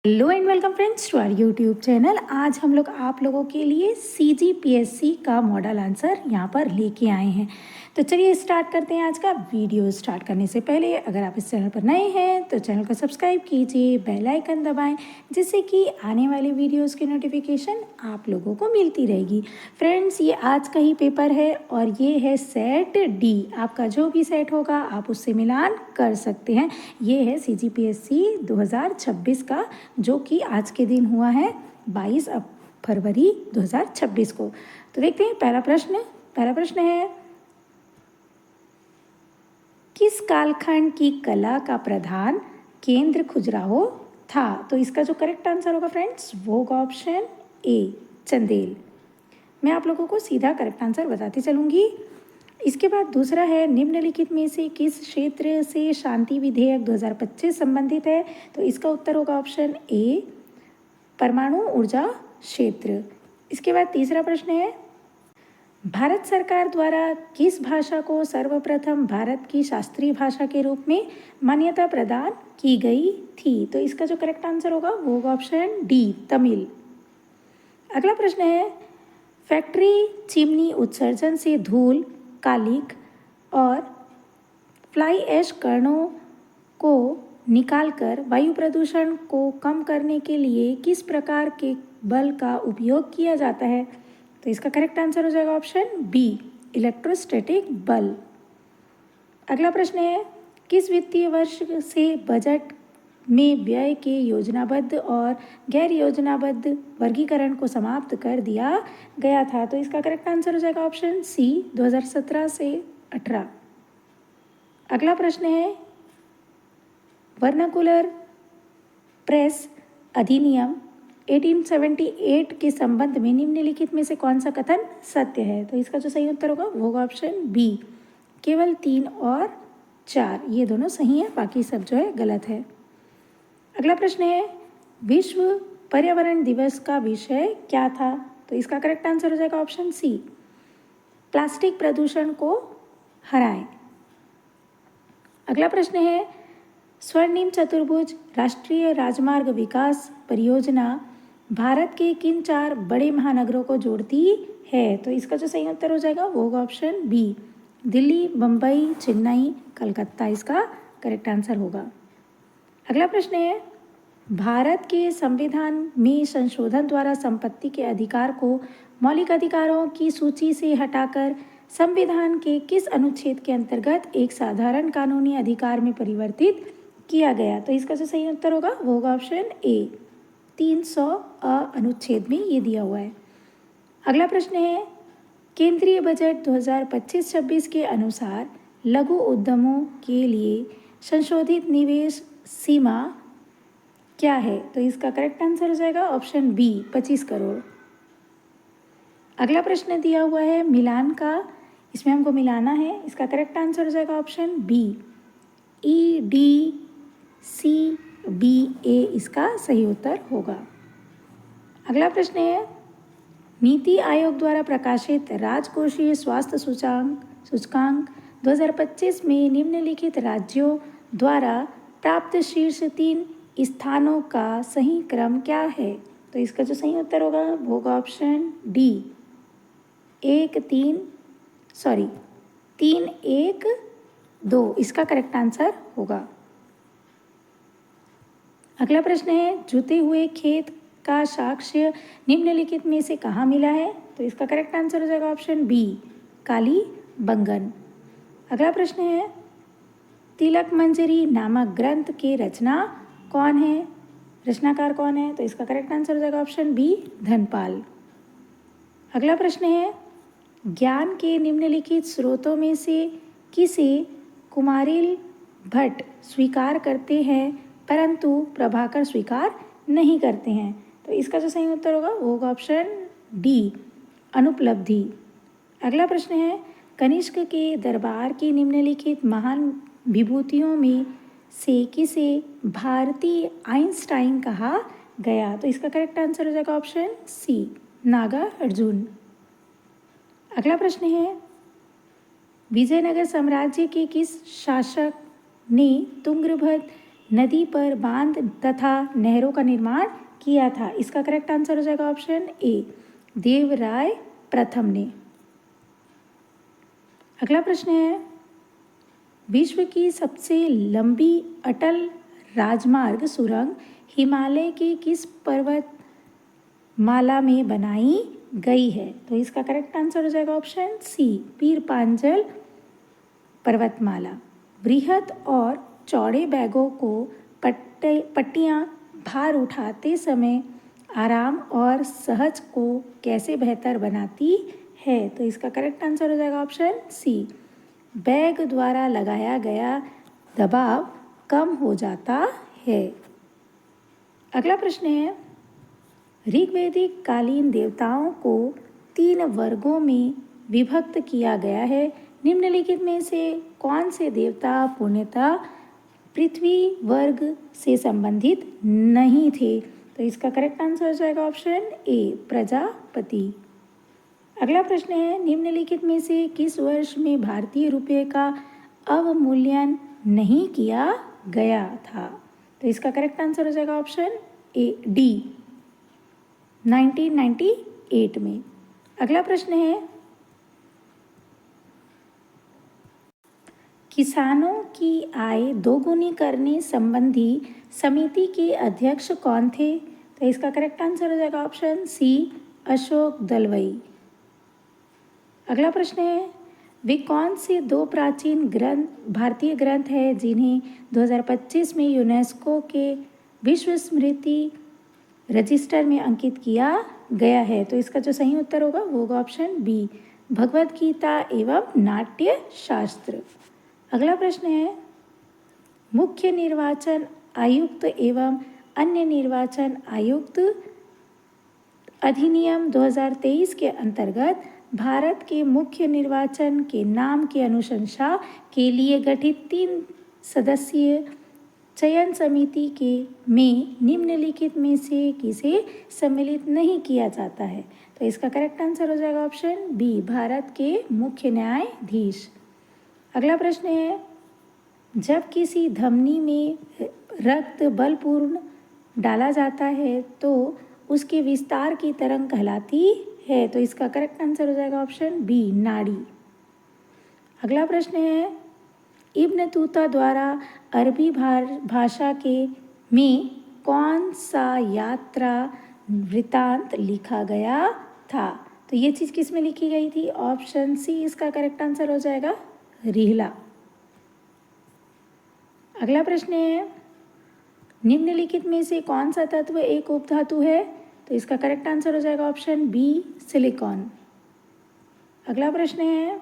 Hello and welcome friends to our YouTube channel. आज हम लोग आप लोगों के लिए CGPSC का मॉडल आंसर यहाँ पर लेके आए हैं। तो चलिए स्टार्ट करते हैं आज का वीडियो। स्टार्ट करने से पहले अगर आप इस चैनल पर नए हैं तो चैनल को सब्सक्राइब कीजिए, बेल आइकन दबाएं, जिससे कि आने वाले वीडियोस की नोटिफिकेशन आप लोगों को मिलती रहेगी। फ्रेंड्स, ये आज का ही पेपर है और ये है सेट डी। आपका जो भी सेट होगा आप उससे मिलान कर सकते हैं। ये है CGPSC 2026 का, जो कि आज के दिन हुआ है 22 फरवरी 2026 को। तो देखते हैं पहला प्रश्न है, किस कालखंड की कला का प्रधान केंद्र खजुराहो था? तो इसका जो करेक्ट आंसर होगा फ्रेंड्स वो होगा ऑप्शन ए, चंदेल। मैं आप लोगों को सीधा करेक्ट आंसर बताती चलूँगी। इसके बाद दूसरा है, निम्नलिखित में से किस क्षेत्र से शांति विधेयक 2025 संबंधित है? तो इसका उत्तर होगा ऑप्शन ए, परमाणु ऊर्जा क्षेत्र। इसके बाद तीसरा प्रश्न है, भारत सरकार द्वारा किस भाषा को सर्वप्रथम भारत की शास्त्रीय भाषा के रूप में मान्यता प्रदान की गई थी? तो इसका जो करेक्ट आंसर होगा वो होगा ऑप्शन डी, तमिल। अगला प्रश्न है, फैक्ट्री चिमनी उत्सर्जन से धूल, कालिक और फ्लाई ऐश कणों को निकालकर वायु प्रदूषण को कम करने के लिए किस प्रकार के बल का उपयोग किया जाता है? तो इसका करेक्ट आंसर हो जाएगा ऑप्शन बी, इलेक्ट्रोस्टैटिक बल। अगला प्रश्न है, किस वित्तीय वर्ष से बजट में व्यय के योजनाबद्ध और गैर योजनाबद्ध वर्गीकरण को समाप्त कर दिया गया था? तो इसका करेक्ट आंसर हो जाएगा ऑप्शन सी, 2017 से 18। अगला प्रश्न है, वर्नाकुलर प्रेस अधिनियम 1878 के संबंध में निम्नलिखित में से कौन सा कथन सत्य है? तो इसका जो सही उत्तर होगा वो होगा ऑप्शन बी, केवल 3 और 4 ये दोनों सही है, बाकी सब जो है गलत है। अगला प्रश्न है, विश्व पर्यावरण दिवस का विषय क्या था? तो इसका करेक्ट आंसर हो जाएगा ऑप्शन सी, प्लास्टिक प्रदूषण को हराएं। अगला प्रश्न है, स्वर्णिम चतुर्भुज राष्ट्रीय राजमार्ग विकास परियोजना भारत के किन 4 बड़े महानगरों को जोड़ती है? तो इसका जो सही उत्तर हो जाएगा वो होगा ऑप्शन बी, दिल्ली, मुंबई, चेन्नई, कलकत्ता इसका करेक्ट आंसर होगा। अगला प्रश्न है, भारत के संविधान में संशोधन द्वारा संपत्ति के अधिकार को मौलिक अधिकारों की सूची से हटाकर संविधान के किस अनुच्छेद के अंतर्गत एक साधारण कानूनी अधिकार में परिवर्तित किया गया? तो इसका जो सही उत्तर होगा वो होगा ऑप्शन ए, 300 अनुच्छेद में ये दिया हुआ है। अगला प्रश्न है, केंद्रीय बजट 2025-26 के अनुसार लघु उद्यमों के लिए संशोधित निवेश सीमा क्या है? तो इसका करेक्ट आंसर हो जाएगा ऑप्शन बी, 25 करोड़। अगला प्रश्न दिया हुआ है मिलान का, इसमें हमको मिलाना है, इसका करेक्ट आंसर हो जाएगा ऑप्शन बी, EDCBA इसका सही उत्तर होगा। अगला प्रश्न है, नीति आयोग द्वारा प्रकाशित राजकोषीय स्वास्थ्य सूचकांक 2025 में निम्नलिखित राज्यों द्वारा प्राप्त शीर्ष 3 स्थानों का सही क्रम क्या है? तो इसका जो सही उत्तर होगा वो होगा ऑप्शन डी, 3-1-2 इसका करेक्ट आंसर होगा। अगला प्रश्न है, जुते हुए खेत का साक्ष्य निम्नलिखित में से कहाँ मिला है? तो इसका करेक्ट आंसर हो जाएगा ऑप्शन बी, कालीबंगन। अगला प्रश्न है, तिलक मंजरी नामक ग्रंथ के रचनाकार कौन है? तो इसका करेक्ट आंसर हो जाएगा ऑप्शन बी, धनपाल। अगला प्रश्न है, ज्ञान के निम्नलिखित स्रोतों में से किसे कुमारिल भट्ट स्वीकार करते हैं परंतु प्रभाकर स्वीकार नहीं करते हैं? तो इसका जो सही उत्तर होगा वो होगा ऑप्शन डी, अनुपलब्धि। अगला प्रश्न है, कनिष्क के दरबार की निम्नलिखित महान विभूतियों में से किसे भारतीय आइंस्टाइन कहा गया? तो इसका करेक्ट आंसर हो जाएगा ऑप्शन सी, नागा अर्जुन। अगला प्रश्न है, विजयनगर साम्राज्य के किस शासक ने तुंगभद्र नदी पर बांध तथा नहरों का निर्माण किया था? इसका करेक्ट आंसर हो जाएगा ऑप्शन ए, देवराय प्रथम ने। अगला प्रश्न है, विश्व की सबसे लंबी अटल राजमार्ग सुरंग हिमालय के किस पर्वत माला में बनाई गई है? तो इसका करेक्ट आंसर हो जाएगा ऑप्शन सी, पीर पांजल पर्वतमाला। बृहत और चौड़े बैगों को पट्टियाँ भार उठाते समय आराम और सहज को कैसे बेहतर बनाती है? तो इसका करेक्ट आंसर हो जाएगा ऑप्शन सी, बैग द्वारा लगाया गया दबाव कम हो जाता है। अगला प्रश्न है, ऋग्वैदिक कालीन देवताओं को 3 वर्गों में विभक्त किया गया है। निम्नलिखित में से कौन से देवता पूर्णतः पृथ्वी वर्ग से संबंधित नहीं थे? तो इसका करेक्ट आंसर हो जाएगा ऑप्शन ए, प्रजापति। अगला प्रश्न है, निम्नलिखित में से किस वर्ष में भारतीय रुपये का अवमूल्यन नहीं किया गया था? तो इसका करेक्ट आंसर हो जाएगा ऑप्शन ए, डी, 1998 में। अगला प्रश्न है, किसानों की आय दोगुनी करने संबंधी समिति के अध्यक्ष कौन थे? तो इसका करेक्ट आंसर हो जाएगा ऑप्शन सी, अशोक दलवई। अगला प्रश्न है, वे कौन से 2 प्राचीन भारतीय ग्रंथ हैं जिन्हें 2025 में यूनेस्को के विश्व स्मृति रजिस्टर में अंकित किया गया है? तो इसका जो सही उत्तर होगा वो होगा ऑप्शन बी, भगवत गीता एवं नाट्य शास्त्र। अगला प्रश्न है, मुख्य निर्वाचन आयुक्त एवं अन्य निर्वाचन आयुक्त अधिनियम 2023 के अंतर्गत भारत के मुख्य निर्वाचन के नाम की अनुशंसा के लिए गठित 3 सदस्यीय चयन समिति के में निम्नलिखित में से किसे सम्मिलित नहीं किया जाता है? तो इसका करेक्ट आंसर हो जाएगा ऑप्शन बी, भारत के मुख्य न्यायाधीश। अगला प्रश्न है, जब किसी धमनी में रक्त बलपूर्ण डाला जाता है तो उसके विस्तार की तरंग कहलाती है? तो इसका करेक्ट आंसर हो जाएगा ऑप्शन बी, नाड़ी। अगला प्रश्न है, इब्न तूता द्वारा अरबी भाषा के में कौन सा यात्रा वृतांत लिखा गया था? तो ये चीज़ किस में लिखी गई थी? ऑप्शन सी इसका करेक्ट आंसर हो जाएगा, रिहला। अगला प्रश्न है, निम्नलिखित में से कौन सा तत्व एक उपधातु है? तो इसका करेक्ट आंसर हो जाएगा ऑप्शन बी, सिलिकॉन। अगला प्रश्न है,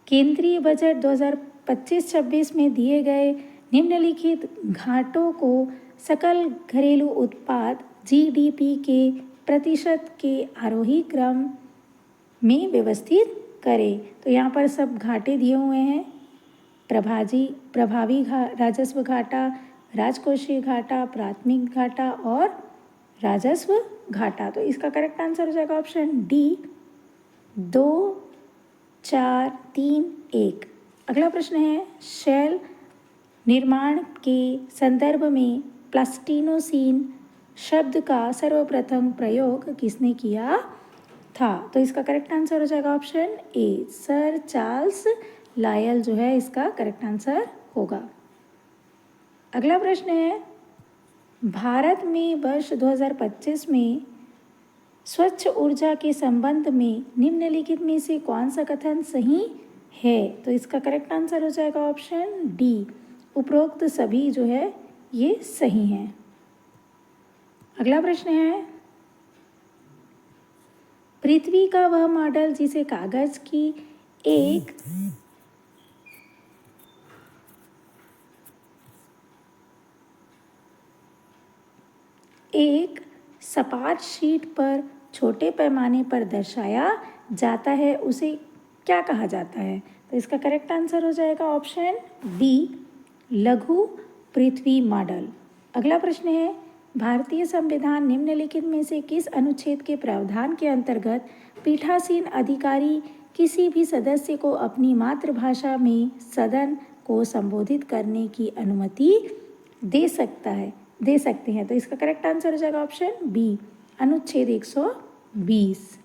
केंद्रीय बजट 2025-26 में दिए गए निम्नलिखित घाटों को सकल घरेलू उत्पाद जीडीपी के प्रतिशत के आरोही क्रम में व्यवस्थित करें। तो यहाँ पर सब घाटे दिए हुए हैं, प्रभावी राजस्व घाटा, राजकोषीय घाटा, प्राथमिक घाटा और राजस्व घाटा। तो इसका करेक्ट आंसर हो जाएगा ऑप्शन डी, 2, 4, 3, 1। अगला प्रश्न है, शैल निर्माण के संदर्भ में प्लास्टिनोसीन शब्द का सर्वप्रथम प्रयोग किसने किया था? तो इसका करेक्ट आंसर हो जाएगा option A, sir Charles Lyell जो है इसका करेक्ट आंसर होगा। अगला प्रश्न है, भारत में वर्ष 2025 में स्वच्छ ऊर्जा के संबंध में निम्नलिखित में से कौन सा कथन सही है? तो इसका करेक्ट आंसर हो जाएगा ऑप्शन डी, उपरोक्त सभी जो है ये सही हैं। अगला प्रश्न है, पृथ्वी का वह मॉडल जिसे कागज की एक सपाट शीट पर छोटे पैमाने पर दर्शाया जाता है उसे क्या कहा जाता है? तो इसका करेक्ट आंसर हो जाएगा ऑप्शन बी, लघु पृथ्वी मॉडल। अगला प्रश्न है, भारतीय संविधान निम्नलिखित में से किस अनुच्छेद के प्रावधान के अंतर्गत पीठासीन अधिकारी किसी भी सदस्य को अपनी मातृभाषा में सदन को संबोधित करने की अनुमति दे सकते हैं। तो इसका करेक्ट आंसर हो जाएगा ऑप्शन बी, अनुच्छेद 120।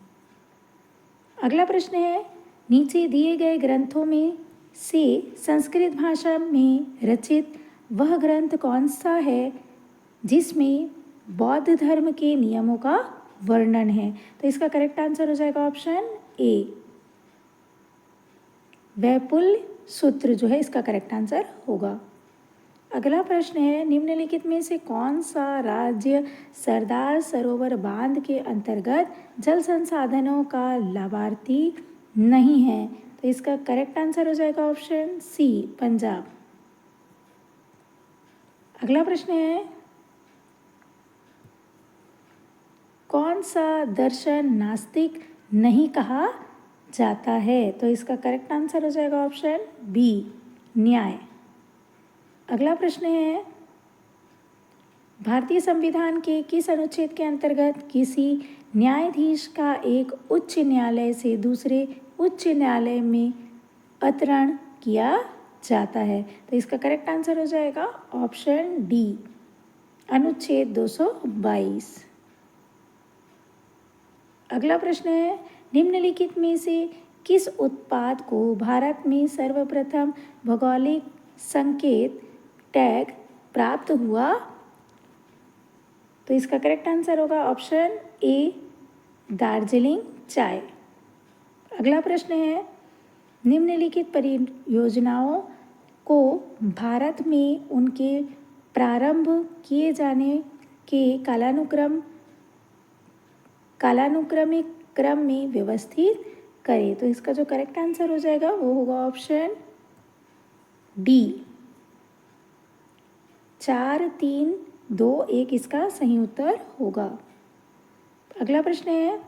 अगला प्रश्न है, नीचे दिए गए ग्रंथों में से संस्कृत भाषा में रचित वह ग्रंथ कौन सा है जिसमें बौद्ध धर्म के नियमों का वर्णन है। तो इसका करेक्ट आंसर हो जाएगा ऑप्शन ए, वैपुल सूत्र जो है इसका करेक्ट आंसर होगा। अगला प्रश्न है, निम्नलिखित में से कौन सा राज्य सरदार सरोवर बांध के अंतर्गत जल संसाधनों का लाभार्थी नहीं है। तो इसका करेक्ट आंसर हो जाएगा ऑप्शन सी, पंजाब। अगला प्रश्न है, कौन सा दर्शन नास्तिक नहीं कहा जाता है। तो इसका करेक्ट आंसर हो जाएगा ऑप्शन बी, न्याय। अगला प्रश्न है, भारतीय संविधान के किस अनुच्छेद के अंतर्गत किसी न्यायाधीश का एक उच्च न्यायालय से दूसरे उच्च न्यायालय में अवतरण किया जाता है। तो इसका करेक्ट आंसर हो जाएगा ऑप्शन डी, अनुच्छेद 222। अगला प्रश्न है, निम्नलिखित में से किस उत्पाद को भारत में सर्वप्रथम भौगोलिक संकेत टैग प्राप्त हुआ। तो इसका करेक्ट आंसर होगा ऑप्शन ए, दार्जिलिंग चाय। अगला प्रश्न है, निम्नलिखित परियोजनाओं को भारत में उनके प्रारंभ किए जाने के कालानुक्रमिक क्रम में व्यवस्थित करें। तो इसका जो करेक्ट आंसर हो जाएगा वो होगा ऑप्शन डी, 4, 3, 2, 1 इसका सही उत्तर होगा। अगला प्रश्न है,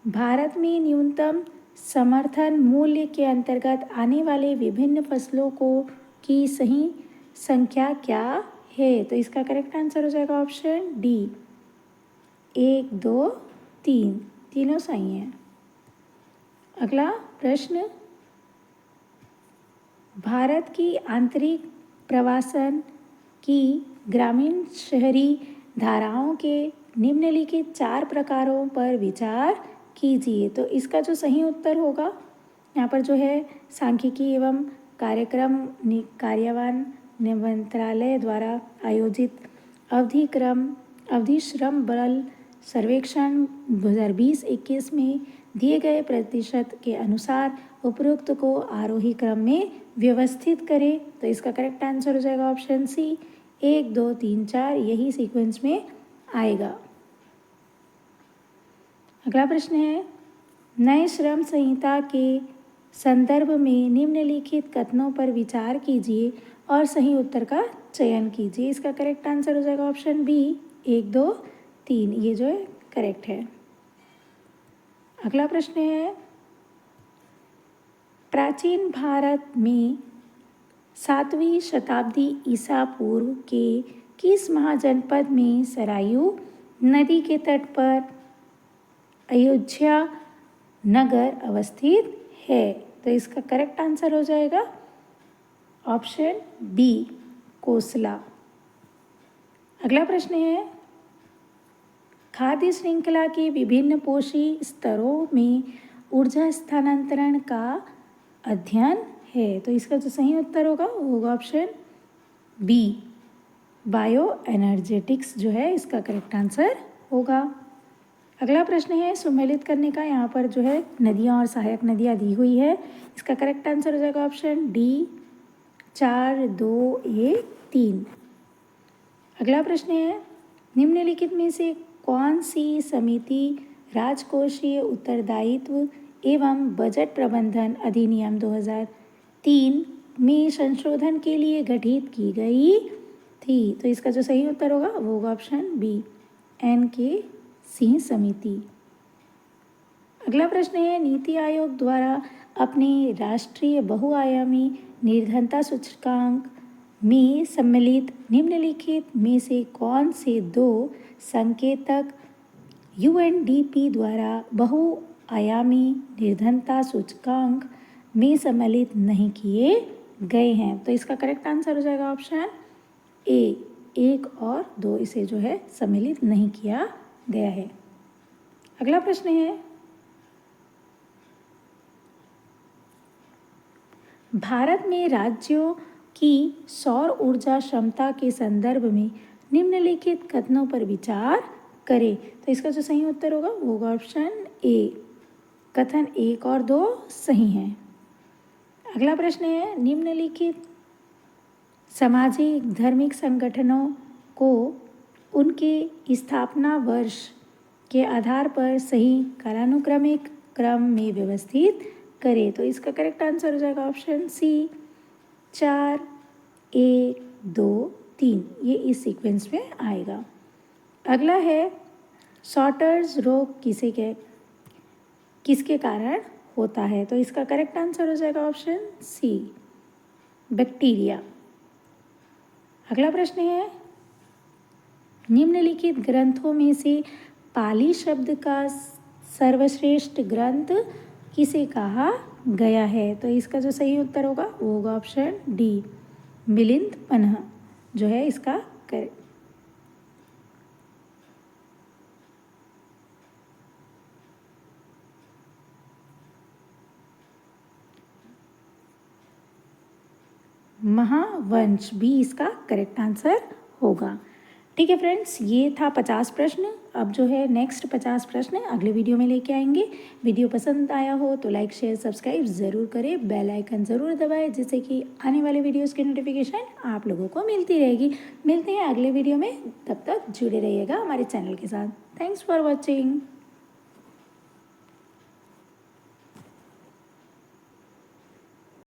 भारत में न्यूनतम समर्थन मूल्य के अंतर्गत आने वाले विभिन्न फसलों को की सही संख्या क्या है। तो इसका करेक्ट आंसर हो जाएगा ऑप्शन डी, 1, 2, 3 तीनों सही हैं। अगला प्रश्न, भारत की आंतरिक प्रवासन की ग्रामीण शहरी धाराओं के निम्नलिखित 4 प्रकारों पर विचार कीजिए। तो इसका जो सही उत्तर होगा, यहाँ पर जो है सांख्यिकी एवं कार्यान्वयन मंत्रालय द्वारा आयोजित अवधि श्रम बल सर्वेक्षण 2020-21 में दिए गए प्रतिशत के अनुसार उपरोक्त को आरोही क्रम में व्यवस्थित करें। तो इसका करेक्ट आंसर हो जाएगा ऑप्शन सी, 1, 2, 3, 4 यही सीक्वेंस में आएगा। अगला प्रश्न है, नए श्रम संहिता के संदर्भ में निम्नलिखित कथनों पर विचार कीजिए और सही उत्तर का चयन कीजिए। इसका करेक्ट आंसर हो जाएगा ऑप्शन बी, 1, 2, 3 ये जो है करेक्ट है। अगला प्रश्न है, प्राचीन भारत में 7वीं शताब्दी ईसा पूर्व के किस महाजनपद में सरयू नदी के तट पर अयोध्या नगर अवस्थित है। तो इसका करेक्ट आंसर हो जाएगा ऑप्शन बी, कोसला। अगला प्रश्न है, खाद्य श्रृंखला के विभिन्न पोषी स्तरों में ऊर्जा स्थानांतरण का अध्ययन है। तो इसका जो सही उत्तर होगा वो होगा ऑप्शन बी, बायो एनर्जेटिक्स जो है इसका करेक्ट आंसर होगा। अगला प्रश्न है, सुमेलित करने का, यहाँ पर जो है नदियाँ और सहायक नदियाँ दी हुई है। इसका करेक्ट आंसर हो जाएगा ऑप्शन डी, 4, 2, 1, 3। अगला प्रश्न है, निम्नलिखित में से कौन सी समिति राजकोषीय उत्तरदायित्व एवं बजट प्रबंधन अधिनियम 2003 में संशोधन के लिए गठित की गई थी। तो इसका जो सही उत्तर होगा वो होगा ऑप्शन बी, NK सिंह समिति। अगला प्रश्न है, नीति आयोग द्वारा अपने राष्ट्रीय बहुआयामी निर्धनता सूचकांक में सम्मिलित निम्नलिखित में से कौन से 2 संकेतक UNDP द्वारा बहुआयामी निर्धनता सूचकांक में सम्मिलित नहीं किए गए हैं। तो इसका करेक्ट आंसर हो जाएगा ऑप्शन ए, 1 और 2 इसे जो है सम्मिलित नहीं किया गया है। अगला प्रश्न है, भारत में राज्यों की सौर ऊर्जा क्षमता के संदर्भ में निम्नलिखित कथनों पर विचार करें। तो इसका जो सही उत्तर होगा वो होगा ऑप्शन ए, कथन 1 और 2 सही हैं। अगला प्रश्न है, निम्नलिखित सामाजिक धार्मिक संगठनों को उनके स्थापना वर्ष के आधार पर सही कालानुक्रमिक क्रम में व्यवस्थित करें। तो इसका करेक्ट आंसर हो जाएगा ऑप्शन सी, 4, 1, 2, 3, ये इस सीक्वेंस में आएगा। अगला है, सॉटर्स रोग किसके कारण होता है। तो इसका करेक्ट आंसर हो जाएगा ऑप्शन सी, बैक्टीरिया। अगला प्रश्न है, निम्नलिखित ग्रंथों में से पाली शब्द का सर्वश्रेष्ठ ग्रंथ किसे कहा गया है। तो इसका जो सही उत्तर होगा वो होगा ऑप्शन डी, मिलिंद पन्ह जो है इसका करेक्ट। महावंश भी इसका करेक्ट आंसर होगा। ठीक है फ्रेंड्स, ये था 50 प्रश्न। अब जो है नेक्स्ट 50 प्रश्न अगले वीडियो में लेके आएंगे। वीडियो पसंद आया हो तो लाइक शेयर सब्सक्राइब ज़रूर करें, बेल आइकन ज़रूर दबाएं जिससे कि आने वाले वीडियोस की नोटिफिकेशन आप लोगों को मिलती रहेगी। मिलते हैं अगले वीडियो में, तब तक जुड़े रहिएगा हमारे चैनल के साथ। Thanks for watching.